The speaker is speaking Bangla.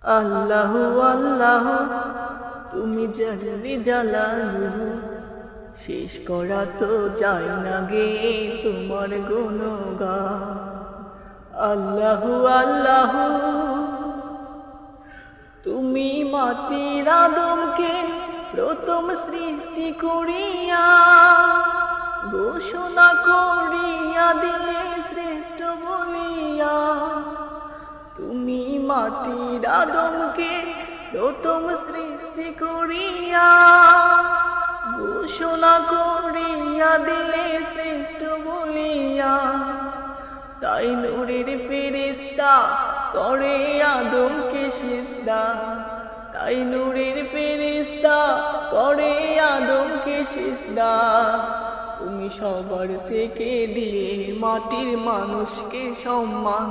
আল্লাহু আল্লাহু তুমি জাল্লি জালালুহু, শেষ করা তো যায় না গে তোমার গুণগান। আল্লাহু আল্লাহু তুমি মাটির আদমকে প্রথম সৃষ্টি করিয়া ঘোষণা করিয়া দিলে শ্রেষ্ঠ বলিয়া। তুমি মাটির আদমকে প্রথম সৃষ্টি করিয়া ঘোষণা করিয়া দিলে শ্রেষ্ঠ বলিয়া। তাই নূরের ফেরেশতা করে আদমকে সিজদা, তাই নূরের ফেরেশতা করে আদমকে সিজদা। তুমি সবার থেকে দিয়ে মাটির মানুষকে সম্মান।